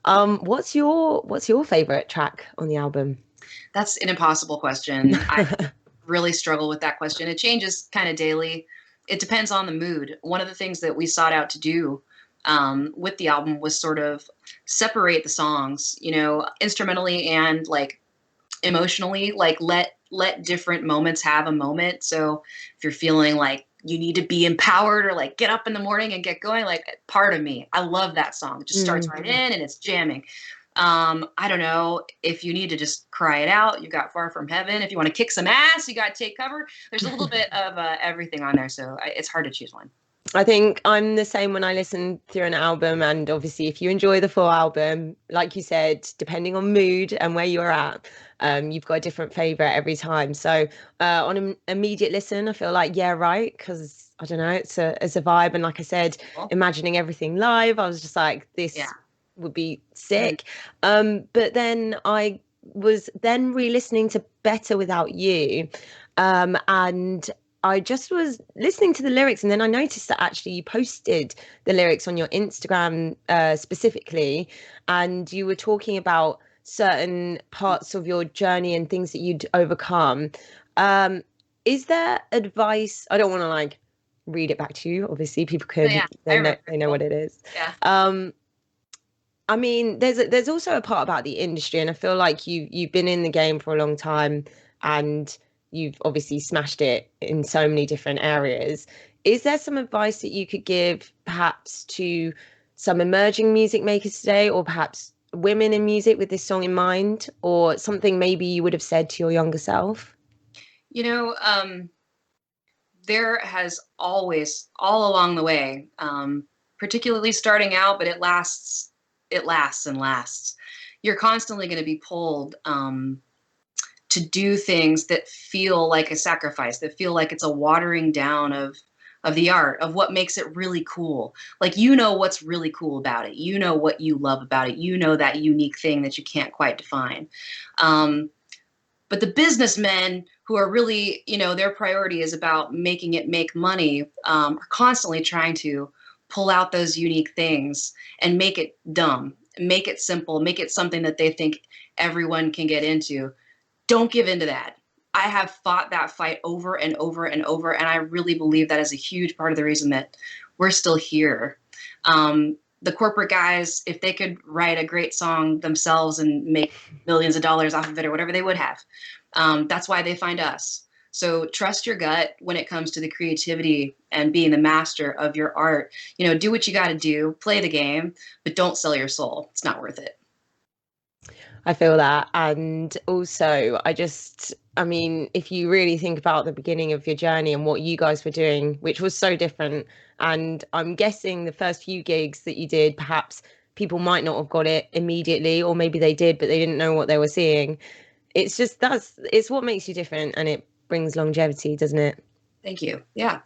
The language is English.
What's your favorite track on the album? That's an impossible question. I really struggle with that question. It changes kind of daily. It depends on the mood. One of the things that we sought out to do with the album was sort of separate the songs, instrumentally and like emotionally, like let different moments have a moment. So if you're feeling like you need to be empowered or like get up in the morning and get going, like part of me, I love that song. It just starts right Mm. in and it's jamming. I don't know, if you need to just cry it out, you got Far From Heaven. If you want to kick some ass, you got Take Cover. There's a little bit of everything on there, so it's hard to choose one. I think I'm the same when I listen through an album, and obviously, if you enjoy the full album, like you said, depending on mood and where you're at, you've got a different favorite every time. So, on an immediate listen, I feel like yeah, right, because I don't know, it's a vibe, and like I said, Well, imagining everything live, I was just like, yeah. this would be Mm. sick. But then I was then re-listening to Better Without You, and I just was listening to the lyrics, and then I noticed that actually you posted the lyrics on your Instagram specifically, and you were talking about certain parts of your journey and things that you'd overcome. Um, is there advice? I don't want to like read it back to you. Obviously, people But could yeah, I remember. they know Well, what it is. yeah. Um, I mean, there's also a part about the industry, and I feel like you've been in the game for a long time, and you've obviously smashed it in so many different areas. Is there some advice that you could give, perhaps to some emerging music makers today, or perhaps women in music with this song in mind, or something maybe you would have said to your younger self? You know, there has always, all along the way, particularly starting out, but it lasts and lasts. You're constantly going to be pulled to do things that feel like a sacrifice, that feel like it's a watering down of the art, of what makes it really cool. Like, what's really cool about it. You know what you love about it. You know that unique thing that you can't quite define. Um, but the businessmen who are really, their priority is about making it make money, are constantly trying to pull out those unique things and make it dumb, make it simple, make it something that they think everyone can get into. Don't give in to that. I have fought that fight over and over and over, and I really believe that is a huge part of the reason that we're still here. The corporate guys, if they could write a great song themselves and make millions of dollars off of it or whatever, they would have. That's why they find us. So trust your gut when it comes to the creativity and being the master of your art. Do what you got to do, play the game, but don't sell your soul. It's not worth it. I feel that. And also, I mean, if you really think about the beginning of your journey and what you guys were doing, which was so different, and I'm guessing the first few gigs that you did, perhaps people might not have got it immediately, or maybe they did, but they didn't know what they were seeing. It's what makes you different, and it brings longevity, doesn't it? Thank you. Yeah.